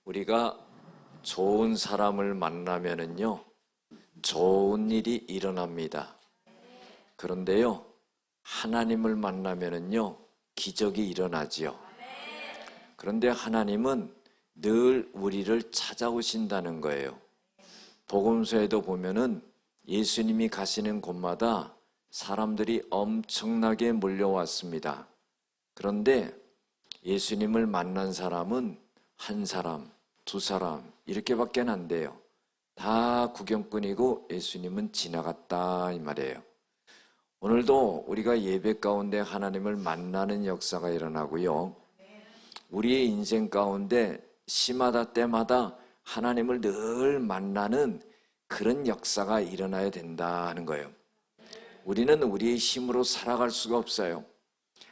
우리가 좋은 사람을 만나면은요, 좋은 일이 일어납니다. 그런데요, 하나님을 만나면은요, 기적이 일어나지요. 그런데 하나님은 늘 우리를 찾아오신다는 거예요. 복음서에도 보면은 예수님이 가시는 곳마다 사람들이 엄청나게 몰려왔습니다. 그런데 예수님을 만난 사람은 한 사람, 두 사람 이렇게밖에 안 돼요. 다 구경꾼이고 예수님은 지나갔다 이 말이에요. 오늘도 우리가 예배 가운데 하나님을 만나는 역사가 일어나고요. 우리의 인생 가운데 시마다 때마다 하나님을 늘 만나는 그런 역사가 일어나야 된다는 거예요. 우리는 우리의 힘으로 살아갈 수가 없어요.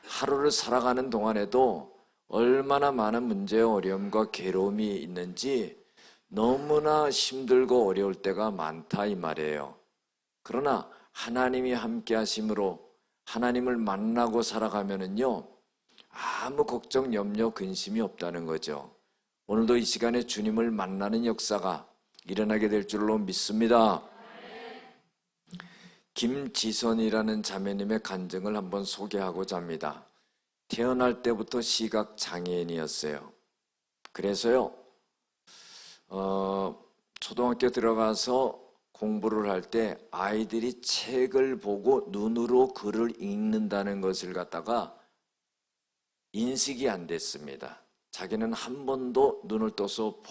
하루를 살아가는 동안에도 얼마나 많은 문제와 어려움과 괴로움이 있는지 너무나 힘들고 어려울 때가 많다 이 말이에요. 그러나 하나님이 함께 하심으로 하나님을 만나고 살아가면은요, 아무 걱정, 염려, 근심이 없다는 거죠. 오늘도 이 시간에 주님을 만나는 역사가 일어나게 될 줄로 믿습니다. 김지선이라는 자매님의 간증을 한번 소개하고자 합니다. 태어날 때부터 시각 장애인이었어요. 그래서요, 초등학교 들어가서 공부를 할 때 아이들이 책을 보고 눈으로 글을 읽는다는 것을 갖다가 인식이 안 됐습니다. 자기는 한 번도 눈을 떠서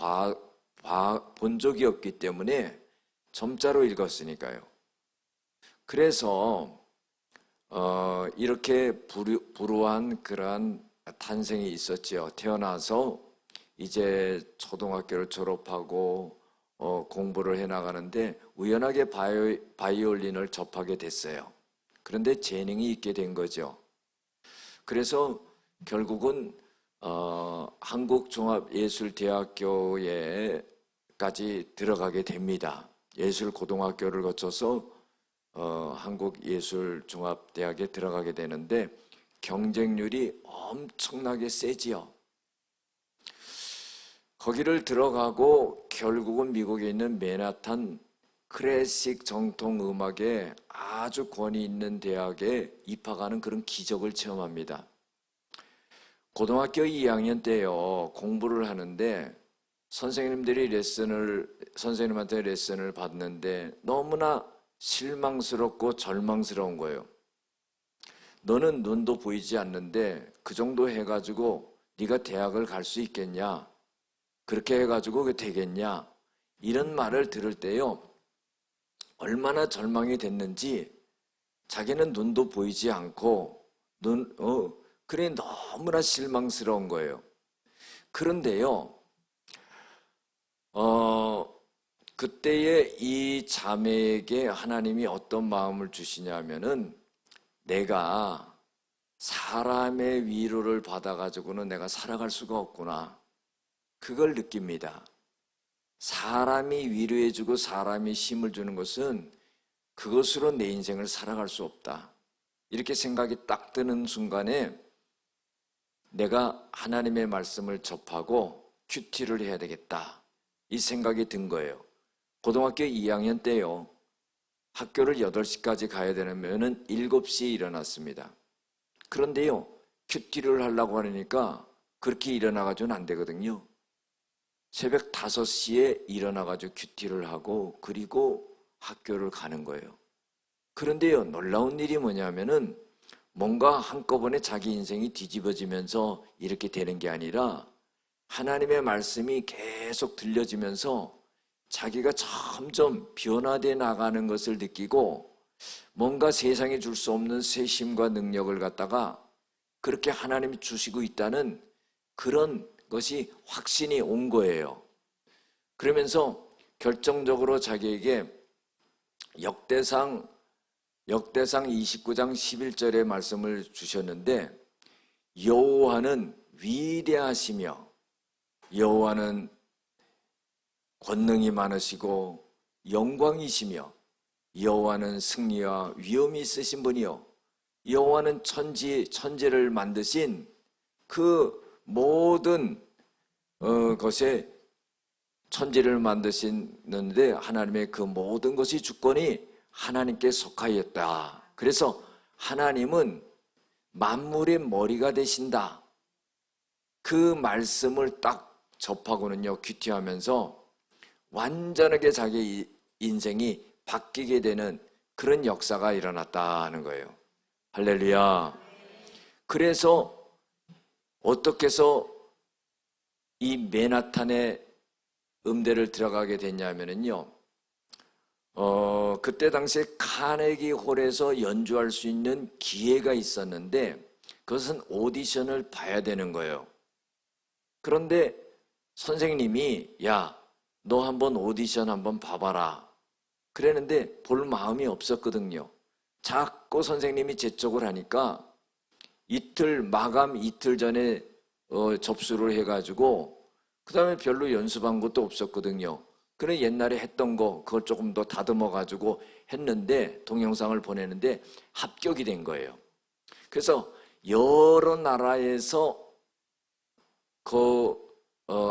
본 적이 없기 때문에 점자로 읽었으니까요. 그래서 이렇게 불우한 그러한 탄생이 있었지요. 태어나서 이제 초등학교를 졸업하고 공부를 해나가는데 우연하게 바이올린을 접하게 됐어요. 그런데 재능이 있게 된 거죠. 그래서 결국은 한국종합예술대학교에까지 들어가게 됩니다. 예술고등학교를 거쳐서 한국예술종합대학에 들어가게 되는데 경쟁률이 엄청나게 세지요. 거기를 들어가고 결국은 미국에 있는 맨하탄 클래식 정통음악에 아주 권위 있는 대학에 입학하는 그런 기적을 체험합니다. 고등학교 2학년 때요, 공부를 하는데 선생님한테 레슨을 받는데 너무나 실망스럽고 절망스러운 거예요. 너는 눈도 보이지 않는데 그 정도 해가지고 네가 대학을 갈 수 있겠냐? 그렇게 해가지고 그게 되겠냐? 이런 말을 들을 때요, 얼마나 절망이 됐는지 자기는 눈도 보이지 않고 그래 너무나 실망스러운 거예요. 그런데요, 그때의 이 자매에게 하나님이 어떤 마음을 주시냐면은 내가 사람의 위로를 받아가지고는 내가 살아갈 수가 없구나. 그걸 느낍니다. 사람이 위로해주고 사람이 힘을 주는 것은 그것으로 내 인생을 살아갈 수 없다. 이렇게 생각이 딱 드는 순간에 내가 하나님의 말씀을 접하고 큐티를 해야 되겠다. 이 생각이 든 거예요. 고등학교 2학년 때요, 학교를 8시까지 가야 되면은 7시에 일어났습니다. 그런데요, 큐티를 하려고 하니까 그렇게 일어나가지고는 안 되거든요. 새벽 5시에 일어나가지고 큐티를 하고 그리고 학교를 가는 거예요. 그런데요, 놀라운 일이 뭐냐면은 뭔가 한꺼번에 자기 인생이 뒤집어지면서 이렇게 되는 게 아니라 하나님의 말씀이 계속 들려지면서 자기가 점점 변화되어 나가는 것을 느끼고 뭔가 세상에 줄 수 없는 새 힘과 능력을 갖다가 그렇게 하나님이 주시고 있다는 그런 것이 확신이 온 거예요. 그러면서 결정적으로 자기에게 역대상 29장 11절의 말씀을 주셨는데 여호와는 위대하시며 여호와는 권능이 많으시고 영광이시며 여호와는 승리와 위엄이 있으신 분이요 여호와는 천지를 만드신 그 모든 것에 천지를 만드시는데 하나님의 그 모든 것이 주권이 하나님께 속하였다. 그래서 하나님은 만물의 머리가 되신다. 그 말씀을 딱 접하고는요, 귀티하면서 완전하게 자기 인생이 바뀌게 되는 그런 역사가 일어났다는 거예요. 할렐루야. 그래서 어떻게 해서 이 맨하탄의 음대를 들어가게 됐냐면요, 그때 당시에 카네기 홀에서 연주할 수 있는 기회가 있었는데 그것은 오디션을 봐야 되는 거예요. 그런데 선생님이 야, 너 한번 오디션 한번 봐봐라 그랬는데 볼 마음이 없었거든요. 자꾸 선생님이 재촉을 하니까 마감 이틀 전에 접수를 해가지고 그 다음에 별로 연습한 것도 없었거든요. 그래 옛날에 했던 거 그걸 조금 더 다듬어 가지고 했는데 동영상을 보내는데 합격이 된 거예요. 그래서 여러 나라에서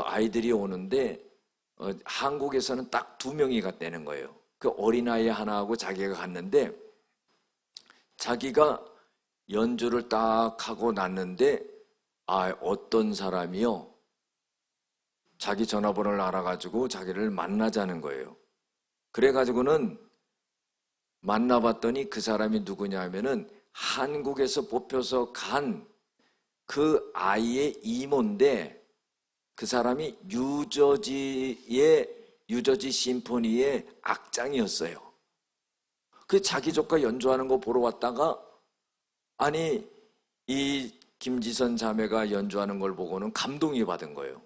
아이들이 오는데 한국에서는 딱 2명이 갔다는 거예요. 그 어린아이 하나하고 자기가 갔는데 자기가 연주를 딱 하고 났는데 어떤 사람이요, 자기 전화번호를 알아가지고 자기를 만나자는 거예요. 그래가지고는 만나봤더니 그 사람이 누구냐 하면은 한국에서 뽑혀서 간 그 아이의 이모인데 그 사람이 뉴저지 심포니의 악장이었어요. 그 자기 조카 연주하는 거 보러 왔다가 아니 이 김지선 자매가 연주하는 걸 보고는 감동이 받은 거예요.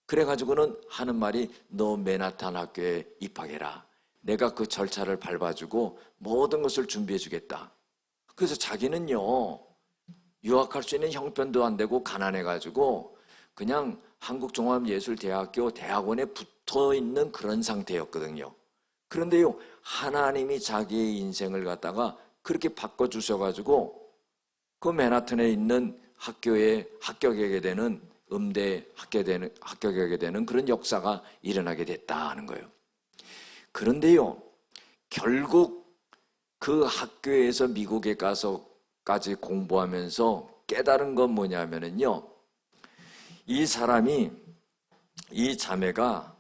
그래가지고는 하는 말이 너 맨하탄 학교에 입학해라. 내가 그 절차를 밟아주고 모든 것을 준비해 주겠다. 그래서 자기는요, 유학할 수 있는 형편도 안 되고 가난해가지고 그냥 한국종합예술대학교 대학원에 붙어 있는 그런 상태였거든요. 그런데요, 하나님이 자기의 인생을 갖다가 그렇게 바꿔주셔가지고 그 맨하탄에 있는 학교에 합격하게 되는 음대에 합격하게 되는 그런 역사가 일어나게 됐다는 거예요. 그런데요, 결국 그 학교에서 미국에 가서까지 공부하면서 깨달은 건 뭐냐면요, 이 자매가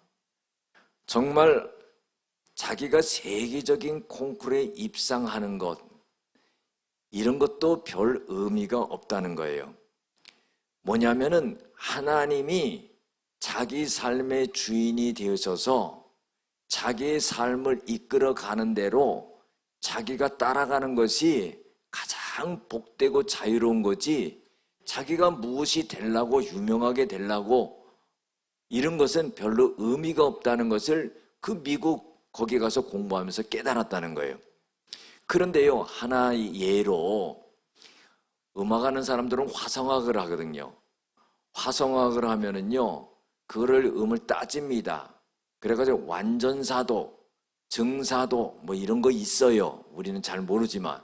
정말 자기가 세계적인 콩쿠르에 입상하는 것, 이런 것도 별 의미가 없다는 거예요. 뭐냐면은 하나님이 자기 삶의 주인이 되셔서 자기의 삶을 이끌어가는 대로 자기가 따라가는 것이 가장 복되고 자유로운 거지, 자기가 무엇이 되려고 유명하게 되려고 이런 것은 별로 의미가 없다는 것을 그 미국 거기 가서 공부하면서 깨달았다는 거예요. 그런데요, 하나의 예로 음악하는 사람들은 화성학을 하거든요. 화성학을 하면은요, 그거를 음을 따집니다. 그래가지고 완전사도, 증사도 뭐 이런 거 있어요. 우리는 잘 모르지만.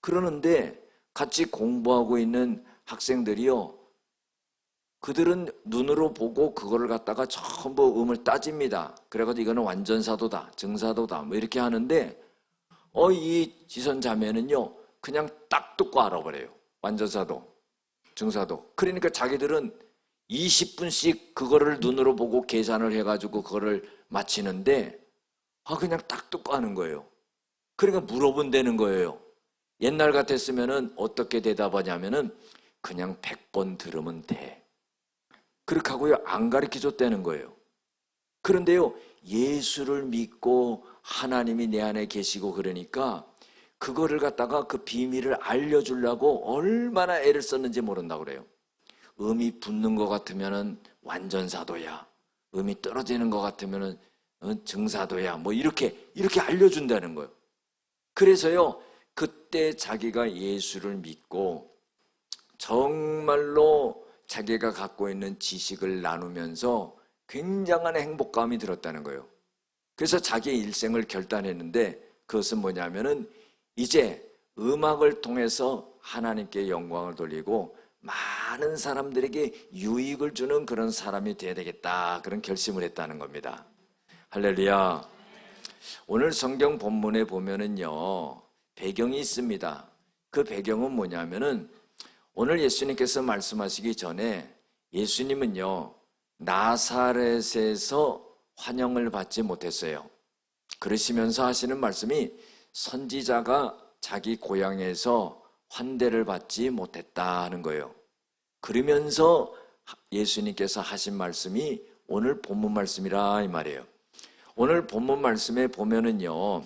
그러는데 같이 공부하고 있는 학생들이요, 그들은 눈으로 보고 그거를 갖다가 전부 음을 따집니다. 그래가지고 이거는 완전사도다, 증사도다 뭐 이렇게 하는데 이 지선 자매는요, 그냥 딱 듣고 알아버려요. 완전사도, 증사도. 그러니까 자기들은 20분씩 그거를 눈으로 보고 계산을 해가지고 그거를 맞히는데 그냥 딱 듣고 하는 거예요. 그러니까 물어본다는 거예요. 옛날 같았으면은 어떻게 대답하냐면은 그냥 100번 들으면 돼. 그렇게 하고요, 안 가르쳐줬다는 거예요. 그런데요, 예수를 믿고 하나님이 내 안에 계시고 그러니까 그거를 갖다가 그 비밀을 알려주려고 얼마나 애를 썼는지 모른다고 그래요. 음이 붙는 것 같으면은 완전사도야, 음이 떨어지는 것 같으면은 증사도야, 뭐 이렇게 알려준다는 거예요. 그래서요, 그때 자기가 예수를 믿고 정말로 자기가 갖고 있는 지식을 나누면서 굉장한 행복감이 들었다는 거예요. 그래서 자기의 일생을 결단했는데 그것은 뭐냐면은 이제 음악을 통해서 하나님께 영광을 돌리고 많은 사람들에게 유익을 주는 그런 사람이 되어야 되겠다, 그런 결심을 했다는 겁니다. 할렐루야. 오늘 성경 본문에 보면은요, 배경이 있습니다. 그 배경은 뭐냐면은 오늘 예수님께서 말씀하시기 전에 예수님은요, 나사렛에서 환영을 받지 못했어요. 그러시면서 하시는 말씀이 선지자가 자기 고향에서 환대를 받지 못했다는 거예요. 그러면서 예수님께서 하신 말씀이 오늘 본문 말씀이라 이 말이에요. 오늘 본문 말씀에 보면은요,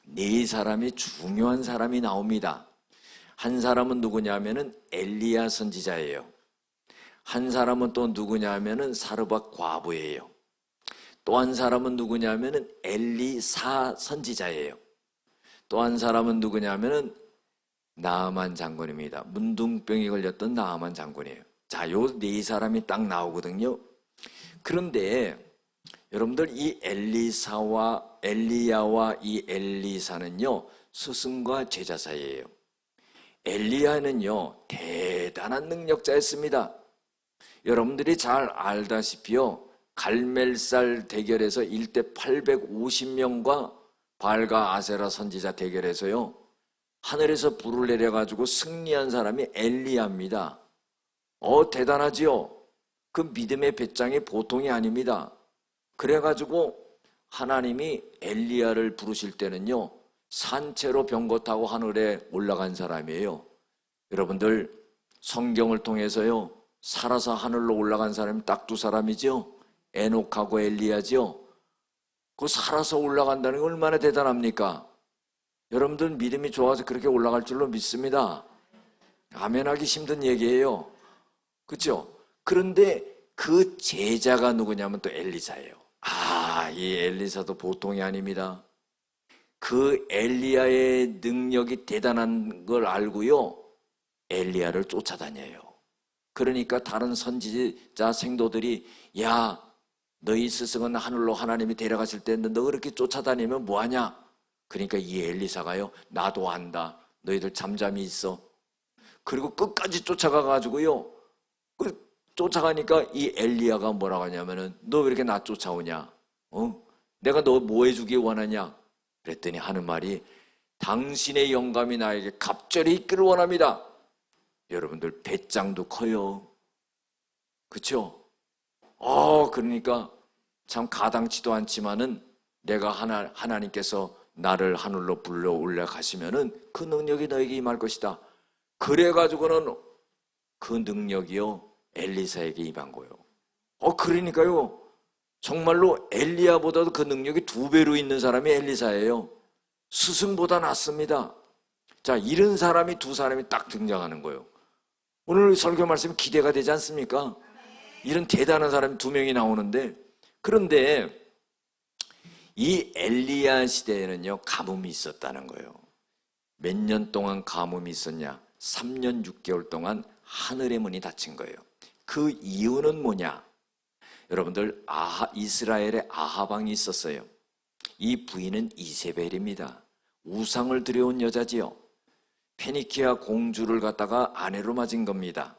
네 사람이 중요한 사람이 나옵니다. 한 사람은 누구냐면은 엘리야 선지자예요. 한 사람은 또 누구냐면은 사르밧 과부예요. 또 한 사람은 누구냐면은 엘리사 선지자예요. 또 한 사람은 누구냐면은 나아만 장군입니다. 문둥병이 걸렸던 나아만 장군이에요. 자, 요 네 사람이 딱 나오거든요. 그런데 여러분들 이 엘리야와 이 엘리사는요, 스승과 제자 사이예요. 엘리야는요, 대단한 능력자였습니다. 여러분들이 잘 알다시피요, 갈멜살 대결에서 일대 850명과 바알과 아세라 선지자 대결에서요, 하늘에서 불을 내려가지고 승리한 사람이 엘리야입니다. 대단하지요? 그 믿음의 배짱이 보통이 아닙니다. 그래가지고 하나님이 엘리야를 부르실 때는요, 산채로 병거 타고 하늘에 올라간 사람이에요. 여러분들 성경을 통해서요, 살아서 하늘로 올라간 사람이 딱 두 사람이죠. 에녹하고 엘리야죠. 그 살아서 올라간다는 게 얼마나 대단합니까? 여러분들 믿음이 좋아서 그렇게 올라갈 줄로 믿습니다. 아멘하기 힘든 얘기예요. 그렇죠? 그런데 그 제자가 누구냐면 또 엘리사예요. 이 엘리사도 보통이 아닙니다. 그 엘리야의 능력이 대단한 걸 알고요, 엘리야를 쫓아다녀요. 그러니까 다른 선지자 생도들이, 야, 너희 스승은 하늘로 하나님이 데려가실 때인데 너 그렇게 쫓아다니면 뭐하냐? 그러니까 이 엘리사가요, 나도 안다. 너희들 잠잠히 있어. 그리고 끝까지 쫓아가가지고요, 쫓아가니까 이 엘리야가 뭐라고 하냐면은, 너 왜 이렇게 나 쫓아오냐? 내가 너 뭐 해주기 원하냐? 그랬더니 하는 말이, 당신의 영감이 나에게 갑절이 있기를 원합니다. 여러분들 배짱도 커요. 그렇죠? 그러니까 참 가당치도 않지만은 내가 하나님께서 나를 하늘로 불러 올라가시면은 그 능력이 너에게 임할 것이다. 그래가지고는 그 능력이요, 엘리사에게 임한 거예요. 그러니까요, 정말로 엘리야보다도 그 능력이 2배로 있는 사람이 엘리사예요. 스승보다 낫습니다. 자, 이런 사람이 두 사람이 딱 등장하는 거예요. 오늘 설교 말씀이 기대가 되지 않습니까? 이런 대단한 사람이 2명이 나오는데, 그런데 이 엘리야 시대에는요, 가뭄이 있었다는 거예요. 몇 년 동안 가뭄이 있었냐? 3년 6개월 동안 하늘의 문이 닫힌 거예요. 그 이유는 뭐냐? 여러분들, 이스라엘에 아하방이 있었어요. 이 부인은 이세벨입니다. 우상을 들여온 여자지요. 페니키아 공주를 갖다가 아내로 맞은 겁니다.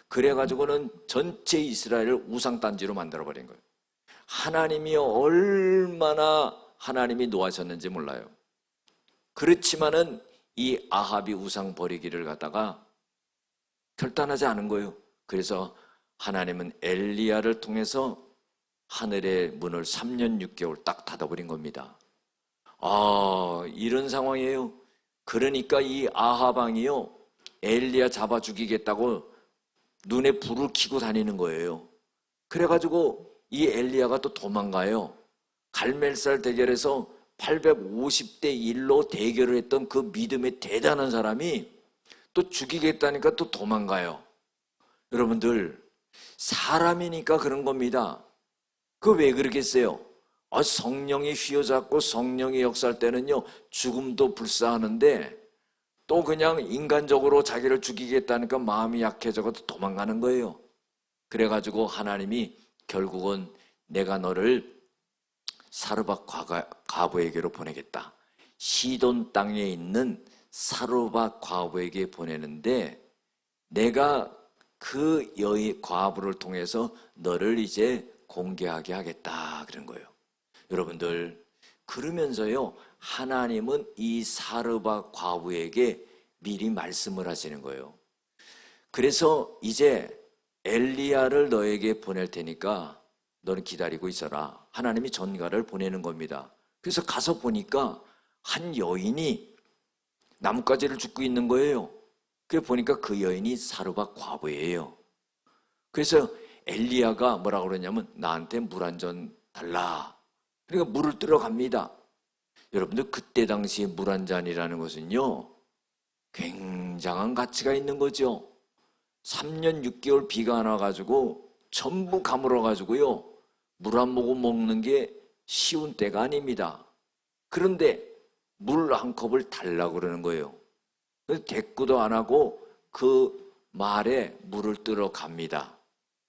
그래가지고는 전체 이스라엘을 우상단지로 만들어버린 거예요. 하나님이 얼마나 하나님이 노하셨는지 몰라요. 그렇지만은 이 아합이 우상 버리기를 갖다가 결단하지 않은 거예요. 그래서 하나님은 엘리야를 통해서 하늘의 문을 3년 6개월 딱 닫아버린 겁니다. 이런 상황이에요. 그러니까 이 아하방이요, 엘리야 잡아 죽이겠다고 눈에 불을 켜고 다니는 거예요. 그래가지고 이 엘리야가 또 도망가요. 갈멜살 대결에서 850대 1로 대결을 했던 그 믿음의 대단한 사람이 또 죽이겠다니까 또 도망가요. 여러분들, 사람이니까 그런 겁니다. 그 왜 그러겠어요? 성령이 휘어잡고 성령이 역사할 때는요, 죽음도 불사하는데 또 그냥 인간적으로 자기를 죽이겠다니까 마음이 약해져서 도망가는 거예요. 그래가지고 하나님이 결국은 내가 너를 사르밧 과부에게로 보내겠다. 시돈 땅에 있는 사르밧 과부에게 보내는데 내가 그 여인 과부를 통해서 너를 이제 공개하게 하겠다, 그런 거예요. 여러분들, 그러면서요, 하나님은 이 사르밧 과부에게 미리 말씀을 하시는 거예요. 그래서 이제 엘리야를 너에게 보낼 테니까 너는 기다리고 있어라. 하나님이 전가를 보내는 겁니다. 그래서 가서 보니까 한 여인이 나뭇가지를 줍고 있는 거예요. 그래 보니까 그 여인이 사르밧 과부예요. 그래서 엘리야가 뭐라고 그러냐면 나한테 물 한 잔 달라. 그러니까 물을 뜨러 갑니다. 여러분들, 그때 당시에 물 한 잔이라는 것은요, 굉장한 가치가 있는 거죠. 3년 6개월 비가 안 와가지고 전부 가물어가지고요, 물 한 모금 먹는 게 쉬운 때가 아닙니다. 그런데 물 한 컵을 달라고 그러는 거예요. 대꾸도 안 하고 그 말에 물을 뜨러 갑니다.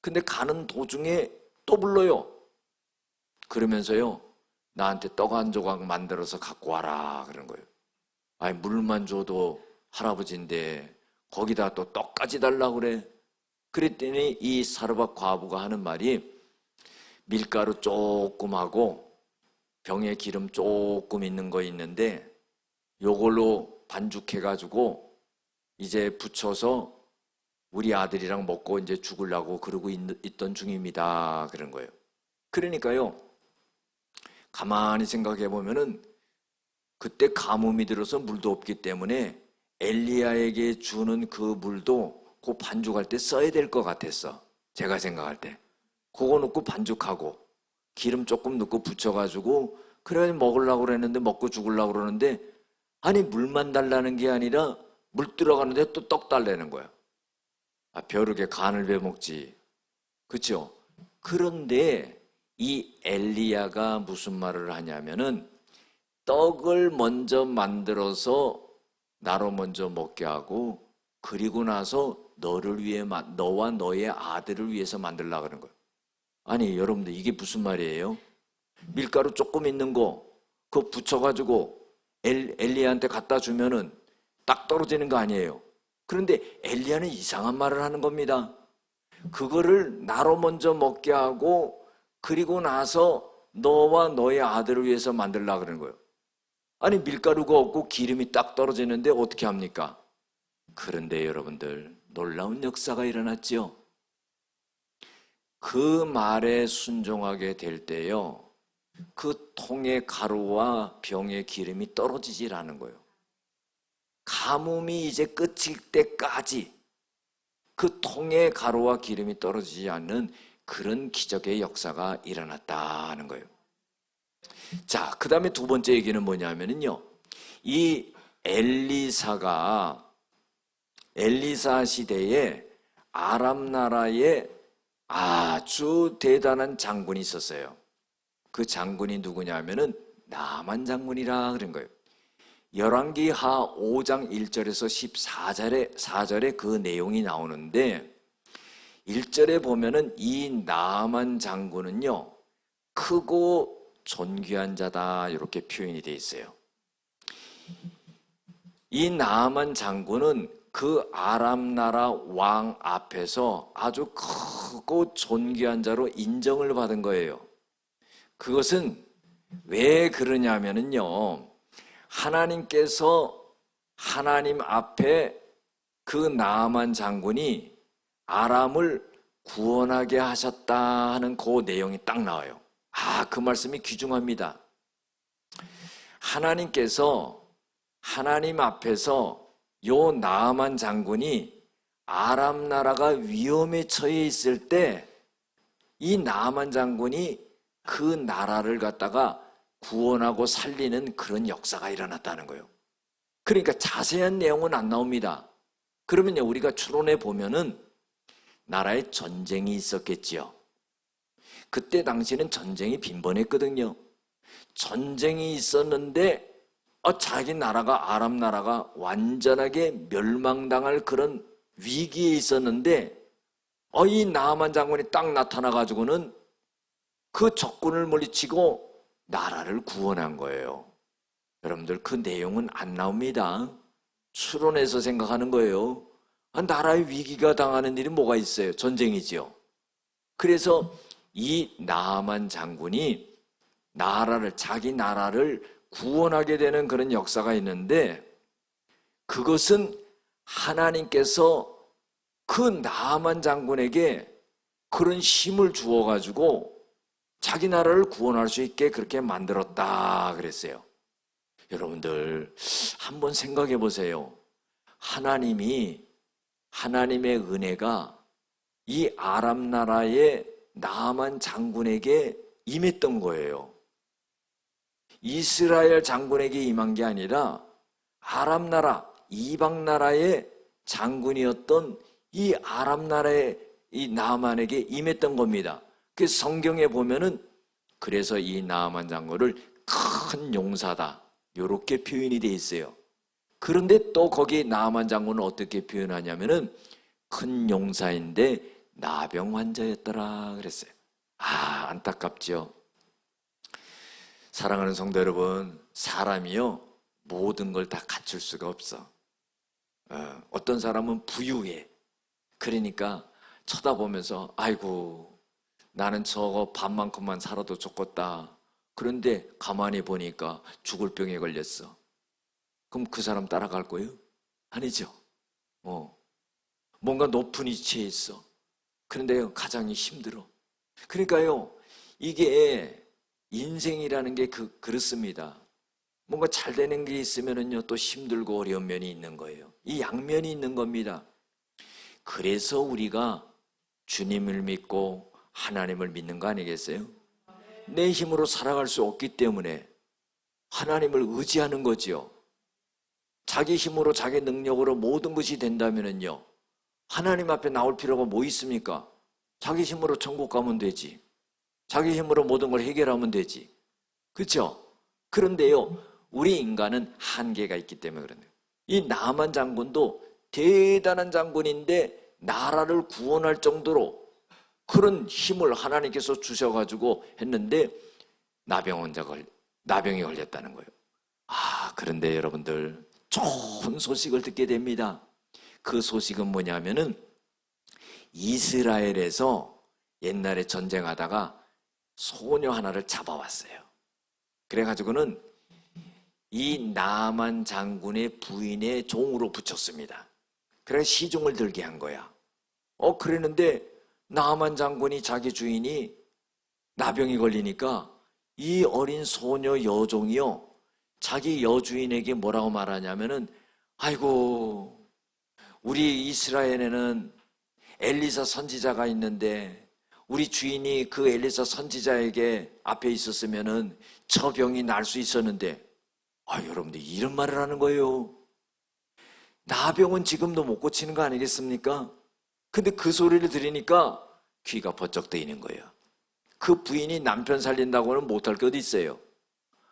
근데 가는 도중에 또 불러요. 그러면서요, 나한테 떡 한 조각 만들어서 갖고 와라 그러는 거예요. 아니, 물만 줘도 할아버지인데 거기다 또 떡까지 달라고 그래. 그랬더니 이 사르밧 과부가 하는 말이, 밀가루 조금 하고 병에 기름 조금 있는 거 있는데 요걸로 반죽해가지고 이제 부쳐서 우리 아들이랑 먹고 이제 죽으려고 그러고 있던 중입니다 그런 거예요. 그러니까요, 가만히 생각해 보면은 그때 가뭄이 들어서 물도 없기 때문에 엘리야에게 주는 그 물도 그 반죽할 때 써야 될 것 같았어. 제가 생각할 때 그거 넣고 반죽하고 기름 조금 넣고 부쳐가지고 그래 먹으려고 그랬는데, 먹고 죽으려고 그러는데, 아니 물만 달라는 게 아니라 물 들어가는데 또 떡 달라는 거야. 아, 벼룩에 간을 왜 먹지? 그렇죠? 그런데 이 엘리야가 무슨 말을 하냐면은, 떡을 먼저 만들어서 나로 먼저 먹게 하고 그리고 나서 너를 위해, 너와 너의 아들을 위해서 만들려고 하는 거예요. 아니 여러분들, 이게 무슨 말이에요? 밀가루 조금 있는 거 그거 붙여가지고 엘리야한테 갖다 주면은 딱 떨어지는 거 아니에요? 그런데 엘리야는 이상한 말을 하는 겁니다. 그거를 나로 먼저 먹게 하고 그리고 나서 너와 너의 아들을 위해서 만들려고 그러는 거예요. 아니 밀가루가 없고 기름이 딱 떨어지는데 어떻게 합니까? 그런데 여러분들, 놀라운 역사가 일어났지요. 그 말에 순종하게 될 때요, 그 통의 가루와 병의 기름이 떨어지질 않은 거예요. 가뭄이 이제 끝일 때까지 그 통의 가루와 기름이 떨어지지 않는 그런 기적의 역사가 일어났다는 거예요. 자, 그 다음에 두 번째 얘기는 뭐냐면요, 이 엘리사 시대에 아람 나라에 아주 대단한 장군이 있었어요. 그 장군이 누구냐면은 나만 장군이라 그런 거예요. 열왕기하 5장 1절에서 14절에 그 내용이 나오는데, 1절에 보면은 이 나만 장군은요, 크고 존귀한 자다 이렇게 표현이 되어 있어요. 이 나만 장군은 그 아람 나라 왕 앞에서 아주 크고 존귀한 자로 인정을 받은 거예요. 그것은 왜 그러냐면요, 하나님께서 하나님 앞에 그 나만 장군이 아람을 구원하게 하셨다 하는 그 내용이 딱 나와요. 그 말씀이 귀중합니다. 하나님께서 하나님 앞에서 요 나만 장군이 아람 나라가 위험에 처해 있을 때 이 나만 장군이 그 나라를 갖다가 구원하고 살리는 그런 역사가 일어났다는 거예요. 그러니까 자세한 내용은 안 나옵니다. 그러면요, 우리가 추론해 보면은 나라에 전쟁이 있었겠지요. 그때 당시에는 전쟁이 빈번했거든요. 전쟁이 있었는데 자기 나라가, 아람 나라가 완전하게 멸망당할 그런 위기에 있었는데 이 나만 장군이 딱 나타나가지고는 그 적군을 물리치고 나라를 구원한 거예요. 여러분들, 그 내용은 안 나옵니다. 추론해서 생각하는 거예요. 나라의 위기가 당하는 일이 뭐가 있어요? 전쟁이지요. 그래서 이 나만 장군이 자기 나라를 구원하게 되는 그런 역사가 있는데, 그것은 하나님께서 그 나아만 장군에게 그런 힘을 주어가지고 자기 나라를 구원할 수 있게 그렇게 만들었다 그랬어요. 여러분들 한번 생각해 보세요. 하나님의 은혜가 이 아람 나라의 나아만 장군에게 임했던 거예요. 이스라엘 장군에게 임한 게 아니라 아람 나라, 이방 나라의 장군이었던 이 아람 나라의 이 나아만에게 임했던 겁니다. 그 성경에 보면은 그래서 이 나아만 장군을 큰 용사다 이렇게 표현이 돼 있어요. 그런데 또 거기 나아만 장군은 어떻게 표현하냐면은 큰 용사인데 나병 환자였더라 그랬어요. 안타깝죠. 사랑하는 성도 여러분, 사람이요 모든 걸 다 갖출 수가 없어. 어떤 사람은 부유해. 그러니까 쳐다보면서 아이고 나는 저거 밥만큼만 살아도 좋겠다. 그런데 가만히 보니까 죽을 병에 걸렸어. 그럼 그 사람 따라갈 거예요? 아니죠. 뭔가 높은 위치에 있어. 그런데 가장이 힘들어. 그러니까요, 이게 인생이라는 게 그렇습니다. 뭔가 잘 되는 게 있으면은요, 또 힘들고 어려운 면이 있는 거예요. 이 양면이 있는 겁니다. 그래서 우리가 주님을 믿고 하나님을 믿는 거 아니겠어요? 내 힘으로 살아갈 수 없기 때문에 하나님을 의지하는 거죠. 자기 힘으로 자기 능력으로 모든 것이 된다면은요, 하나님 앞에 나올 필요가 뭐 있습니까? 자기 힘으로 천국 가면 되지. 자기 힘으로 모든 걸 해결하면 되지. 그렇죠? 그런데요, 우리 인간은 한계가 있기 때문에 그런데요. 이 나아만 장군도 대단한 장군인데 나라를 구원할 정도로 그런 힘을 하나님께서 주셔가지고 했는데 나병이 걸렸다는 거예요. 그런데 여러분들 좋은 소식을 듣게 됩니다. 그 소식은 뭐냐면은 이스라엘에서 옛날에 전쟁하다가 소녀 하나를 잡아왔어요. 그래가지고는 이 나아만 장군의 부인의 종으로 붙였습니다. 그래서 시중을 들게 한 거야. 그랬는데 나아만 장군이 자기 주인이 나병이 걸리니까 이 어린 소녀 여종이요, 자기 여주인에게 뭐라고 말하냐면은 아이고 우리 이스라엘에는 엘리사 선지자가 있는데 우리 주인이 그 엘리사 선지자에게 앞에 있었으면은 저 병이 날 수 있었는데, 여러분들 이런 말을 하는 거예요. 나병은 지금도 못 고치는 거 아니겠습니까? 근데 그 소리를 들으니까 귀가 번쩍 뜨이는 거예요. 그 부인이 남편 살린다고는 못할 게 어디 있어요.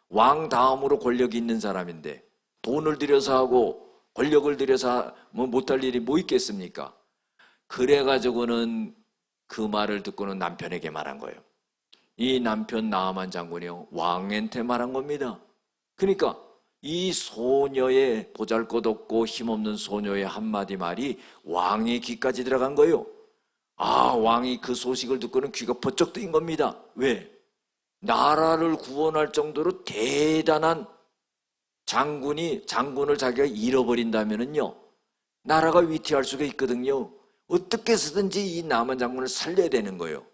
왕 다음으로 권력이 있는 사람인데 돈을 들여서 하고 권력을 들여서 못할 일이 뭐 있겠습니까? 그래가지고는 그 말을 듣고는 남편에게 말한 거예요. 이 남편 나아만 장군이요, 왕한테 말한 겁니다. 그러니까 이 소녀의 보잘것없고 힘없는 소녀의 한마디 말이 왕의 귀까지 들어간 거예요. 왕이 그 소식을 듣고는 귀가 번쩍 뜨인 겁니다. 왜? 나라를 구원할 정도로 대단한 장군을 자기가 잃어버린다면은요, 나라가 위태할 수가 있거든요. 어떻게 해서든지 이 나아만 장군을 살려야 되는 거예요.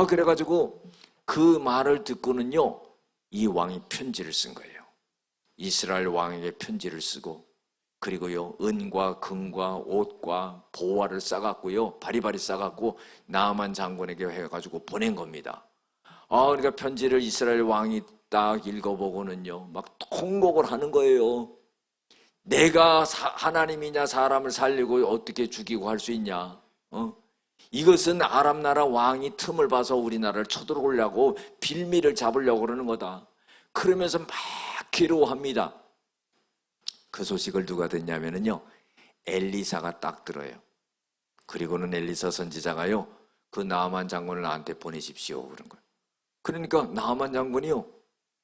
그래가지고 그 말을 듣고는요, 이 왕이 편지를 쓴 거예요. 이스라엘 왕에게 편지를 쓰고, 그리고요, 은과 금과 옷과 보화를 싸갖고요, 바리바리 싸갖고 나아만 장군에게 해가지고 보낸 겁니다. 그러니까 편지를 이스라엘 왕이 딱 읽어보고는요, 막 통곡을 하는 거예요. 내가 하나님이냐 사람을 살리고 어떻게 죽이고 할 수 있냐? 이것은 아람 나라 왕이 틈을 봐서 우리나라를 쳐들어오려고 빌미를 잡으려고 그러는 거다. 그러면서 막 괴로워합니다. 그 소식을 누가 듣냐면요, 엘리사가 딱 들어요. 그리고는 엘리사 선지자가요, 그 나아만 장군을 나한테 보내십시오 그런 거예요. 그러니까 나아만 장군이요,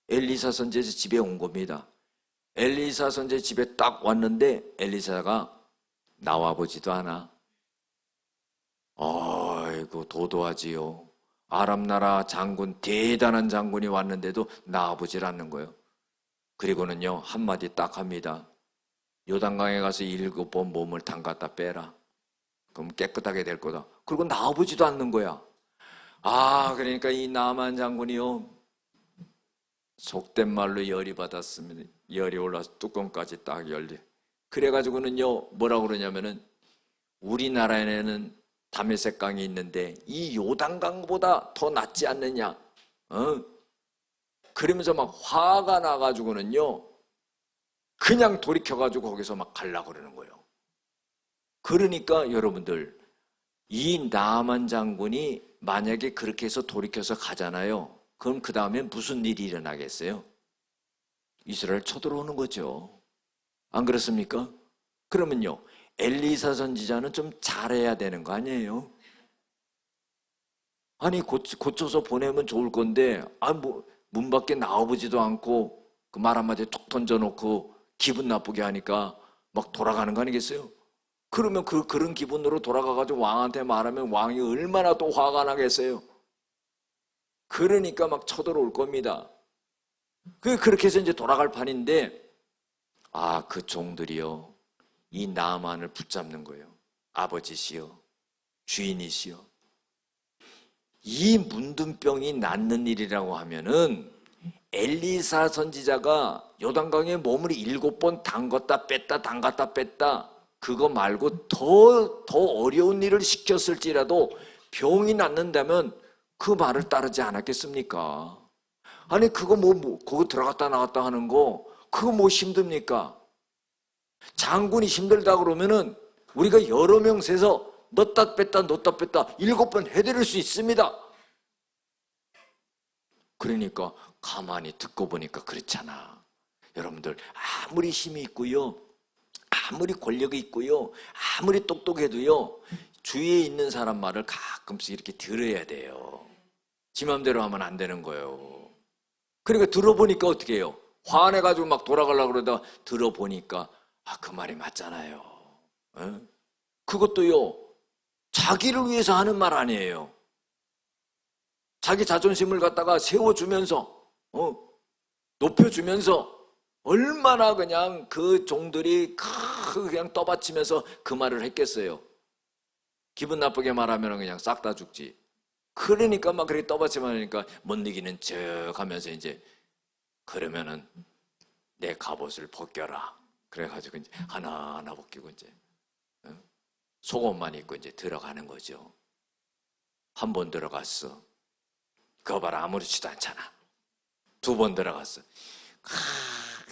엘리사 선지자 집에 온 겁니다. 엘리사 선지자 집에 딱 왔는데 엘리사가 나와보지도 않아. 아이고 도도하지요. 아람 나라 장군, 대단한 장군이 왔는데도 나와보질 않는 거예요. 그리고는요, 한마디 딱 합니다. 요단강에 가서 7번 몸을 담갔다 빼라. 그럼 깨끗하게 될 거다. 그리고 나와보지도 않는 거야. 그러니까 이 나만 장군이요, 속된 말로 열이 받았습니다. 열이 올라서 뚜껑까지 딱 열리. 그래가지고는요, 뭐라고 그러냐면은, 우리나라에는 다메섹 강이 있는데 이 요단강보다 더 낫지 않느냐, 그러면서 막 화가 나가지고는요, 그냥 돌이켜가지고 거기서 막 가려고 그러는 거예요. 그러니까 여러분들, 이 나만 장군이 만약에 그렇게 해서 돌이켜서 가잖아요. 그럼 그 다음에 무슨 일이 일어나겠어요? 이스라엘 쳐들어오는 거죠. 안 그렇습니까? 그러면요, 엘리사 선지자는 좀 잘해야 되는 거 아니에요? 아니, 고쳐서 보내면 좋을 건데, 문 밖에 나와보지도 않고, 그 말 한마디 툭 던져놓고, 기분 나쁘게 하니까 막 돌아가는 거 아니겠어요? 그러면 그런 기분으로 돌아가가지고 왕한테 말하면 왕이 얼마나 또 화가 나겠어요? 그러니까 막 쳐들어올 겁니다. 그렇게 해서 이제 돌아갈 판인데, 그 종들이요, 이 나만을 붙잡는 거예요. 아버지시여, 주인이시여. 이 문둥병이 낫는 일이라고 하면은 엘리사 선지자가 요단강에 몸을 7번 담갔다 뺐다 담갔다 뺐다, 그거 말고 더 어려운 일을 시켰을지라도 병이 낫는다면 그 말을 따르지 않았겠습니까? 아니, 그거 거기 들어갔다 나갔다 하는 거, 그거 뭐 힘듭니까? 장군이 힘들다 그러면은 우리가 여러 명 세서 넣었다 뺐다 7번 해드릴 수 있습니다. 그러니까 가만히 듣고 보니까 그렇잖아. 여러분들, 아무리 힘이 있고요, 아무리 권력이 있고요, 아무리 똑똑해도요, 주위에 있는 사람 말을 가끔씩 이렇게 들어야 돼요. 지 맘대로 하면 안 되는 거예요. 그러니까 들어보니까 어떻게 해요? 화내가지고 막 돌아가려고 그러다가 들어보니까 그 말이 맞잖아요. 그것도요, 자기를 위해서 하는 말 아니에요. 자기 자존심을 갖다가 세워주면서, 높여주면서 얼마나 그냥 그 종들이 그냥 떠받치면서 그 말을 했겠어요. 기분 나쁘게 말하면 그냥 싹 다 죽지. 그러니까 막 그렇게 떠받치면 하니까 못 이기는 척 하면서 이제, 그러면은 내 갑옷을 벗겨라. 그래가지고 이제 하나하나 벗기고 이제 속옷만 입고 이제 들어가는 거죠. 한 번 들어갔어. 그거 봐라, 아무렇지도 않잖아. 2번 들어갔어.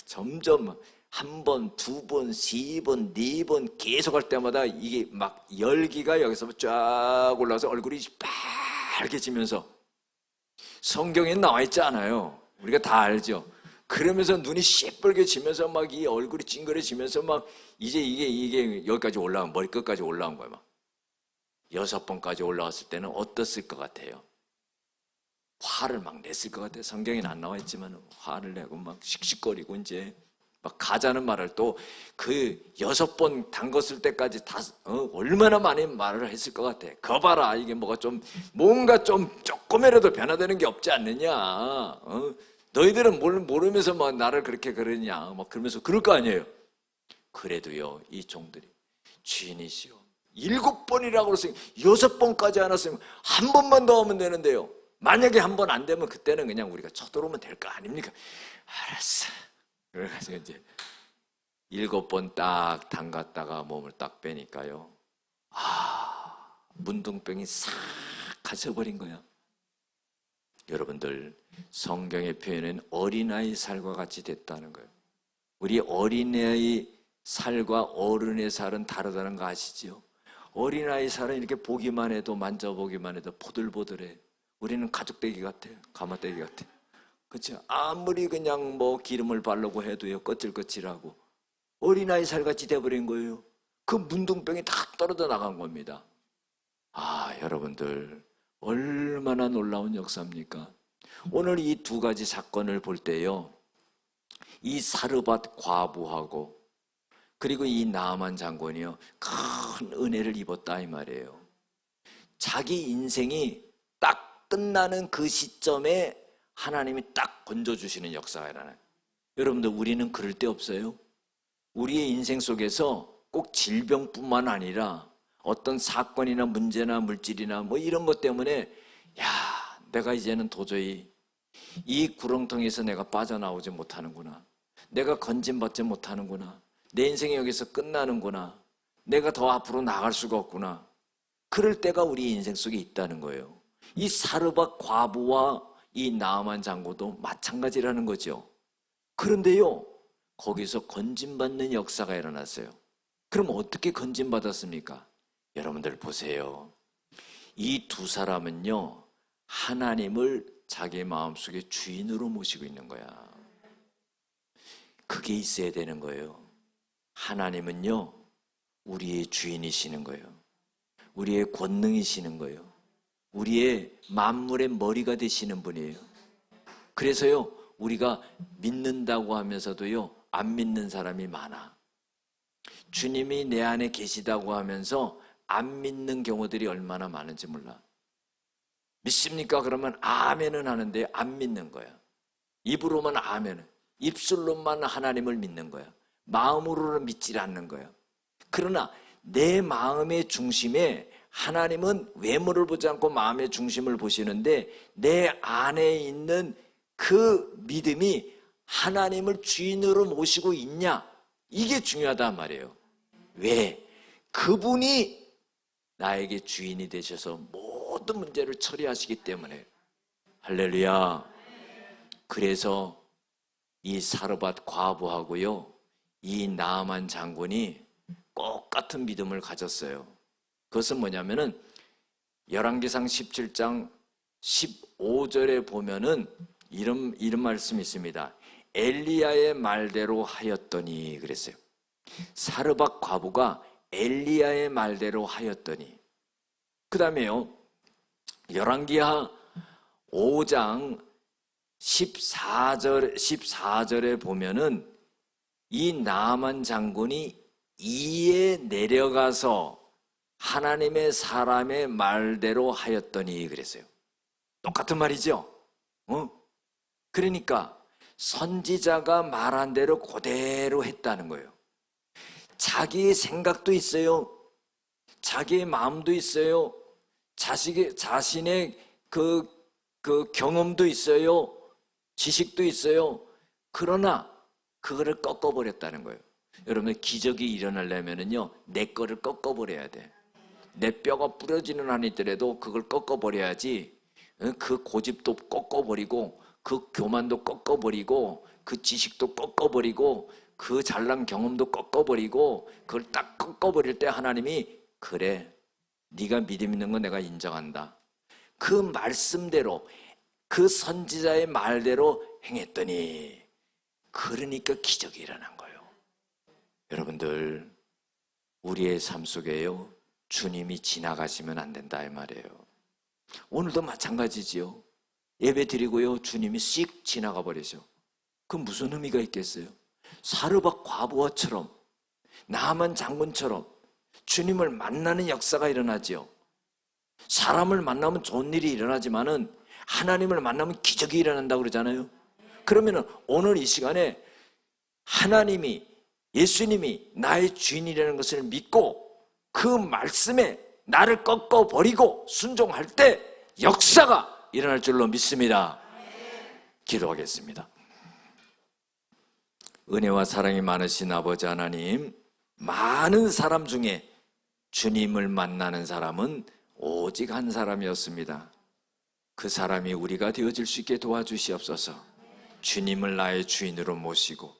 점점 1번, 2번, 3번, 4번 계속 할 때마다 이게 막 열기가 여기서 쫙 올라와서 얼굴이 빨개지면서, 성경에 나와 있지 않아요? 우리가 다 알죠? 그러면서 눈이 시뻘개지면서 막 이 얼굴이 찡그려지면서 막 이제 이게 여기까지 올라온, 머리끝까지 올라온 거야. 막 6번까지 올라왔을 때는 어땠을 것 같아요? 화를 막 냈을 것 같아요. 성경에는 안 나와 있지만 화를 내고 막 씩씩거리고 이제 막 가자는 말을 또 그 6번 담궜을 때까지 다 얼마나 많이 말을 했을 것 같아. 거 봐라, 이게 뭐가 좀 뭔가 좀 조금이라도 변화되는 게 없지 않느냐. 너희들은 모르면서 막 나를 그렇게 그러냐. 막 그러면서 그럴 거 아니에요. 그래도요, 이 종들이 주인이시여, 7번이라고 그랬으니 6번까지 안 왔으면 1번만 더 하면 되는데요. 만약에 1번 안 되면 그때는 그냥 우리가 쳐들어오면 될 거 아닙니까? 알았어. 그래가지고 이제 7번 딱 담갔다가 몸을 딱 빼니까요, 문둥병이 싹 가셔버린 거야. 여러분들, 성경의 표현은 어린아이 살과 같이 됐다는 거예요. 우리 어린아이 살과 어른의 살은 다르다는 거 아시죠? 어린아이 살은 이렇게 보기만 해도, 만져보기만 해도 보들보들해. 우리는 가죽대기 같아요. 가마대기 같아요. 그렇죠? 아무리 그냥 뭐 기름을 바르고 해도요, 거칠거칠하고. 어린아이 살같이 돼버린 거예요. 그 문둥병이 다 떨어져 나간 겁니다. 여러분들, 얼마나 놀라운 역사입니까? 오늘 이 2가지 사건을 볼 때요, 이 사르밧 과부하고 그리고 이 나아만 장군이요, 큰 은혜를 입었다 이 말이에요. 자기 인생이 딱 끝나는 그 시점에 하나님이 딱 건져주시는 역사가 일어나요. 여러분들, 우리는 그럴 때 없어요? 우리의 인생 속에서 꼭 질병뿐만 아니라 어떤 사건이나 문제나 물질이나 뭐 이런 것 때문에 야, 내가 이제는 도저히 이 구렁텅이에서 내가 빠져나오지 못하는구나, 내가 건진받지 못하는구나, 내 인생이 여기서 끝나는구나, 내가 더 앞으로 나갈 수가 없구나, 그럴 때가 우리 인생 속에 있다는 거예요. 이 사르밧 과부와 이 나아만 장군도 마찬가지라는 거죠. 그런데요, 거기서 건진받는 역사가 일어났어요. 그럼 어떻게 건진받았습니까? 여러분들 보세요. 이 두 사람은요, 하나님을 자기 마음속에 주인으로 모시고 있는 거야. 그게 있어야 되는 거예요. 하나님은요, 우리의 주인이시는 거예요. 우리의 권능이시는 거예요. 우리의 만물의 머리가 되시는 분이에요. 그래서요, 우리가 믿는다고 하면서도요, 안 믿는 사람이 많아. 주님이 내 안에 계시다고 하면서 안 믿는 경우들이 얼마나 많은지 몰라. 믿습니까? 그러면 아멘은 하는데 안 믿는 거야. 입으로만 아멘은, 입술로만 하나님을 믿는 거야. 마음으로는 믿지 않는 거야. 그러나 내 마음의 중심에 하나님은 외모를 보지 않고 마음의 중심을 보시는데, 내 안에 있는 그 믿음이 하나님을 주인으로 모시고 있냐, 이게 중요하단 말이에요. 왜? 그분이 나에게 주인이 되셔서 모든 문제를 처리하시기 때문에. 할렐루야. 그래서 이 사르밧 과부하고요, 이 나아만 장군이 똑같은 믿음을 가졌어요. 그것은 뭐냐면은 열왕기상 17장 15절에 보면은 이런 말씀이 있습니다. 엘리야의 말대로 하였더니 그랬어요. 사르밧 과부가 엘리야의 말대로 하였더니. 그 다음에요, 열왕기하 5장 14절에 보면은 이 나아만 장군이 이에 내려가서 하나님의 사람의 말대로 하였더니 그랬어요. 똑같은 말이죠. 그러니까 선지자가 말한 대로 그대로 했다는 거예요. 자기의 생각도 있어요. 자기의 마음도 있어요. 자신의 그 경험도 있어요. 지식도 있어요. 그러나 그거를 꺾어버렸다는 거예요. 여러분, 기적이 일어나려면은요, 내 거를 꺾어버려야 돼. 내 뼈가 부러지는 한이 있더라도 그걸 꺾어버려야지. 그 고집도 꺾어버리고, 그 교만도 꺾어버리고, 그 지식도 꺾어버리고, 그 잘난 경험도 꺾어버리고, 그걸 딱 꺾어버릴 때 하나님이, 그래, 네가 믿음 있는 거 내가 인정한다. 그 말씀대로, 그 선지자의 말대로 행했더니, 그러니까 기적이 일어난 거예요. 여러분들, 우리의 삶 속에요, 주님이 지나가시면 안 된다 이 말이에요. 오늘도 마찬가지지요. 예배 드리고요, 주님이 씩 지나가 버리죠. 그럼 무슨 의미가 있겠어요? 사르밧 과부와처럼, 나아만 장군처럼 주님을 만나는 역사가 일어나지요. 사람을 만나면 좋은 일이 일어나지만은 하나님을 만나면 기적이 일어난다고 그러잖아요. 그러면은 오늘 이 시간에 하나님이, 예수님이 나의 주인이라는 것을 믿고 그 말씀에 나를 꺾어버리고 순종할 때 역사가 일어날 줄로 믿습니다. 기도하겠습니다. 은혜와 사랑이 많으신 아버지 하나님, 많은 사람 중에 주님을 만나는 사람은 오직 한 사람이었습니다. 그 사람이 우리가 되어질 수 있게 도와주시옵소서. 주님을 나의 주인으로 모시고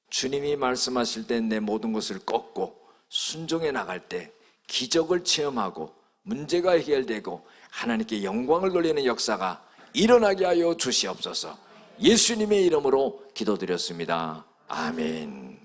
주님이 말씀하실 때 내 모든 것을 꺾고 순종해 나갈 때 기적을 체험하고 문제가 해결되고 하나님께 영광을 돌리는 역사가 일어나게 하여 주시옵소서. 예수님의 이름으로 기도드렸습니다. 아멘.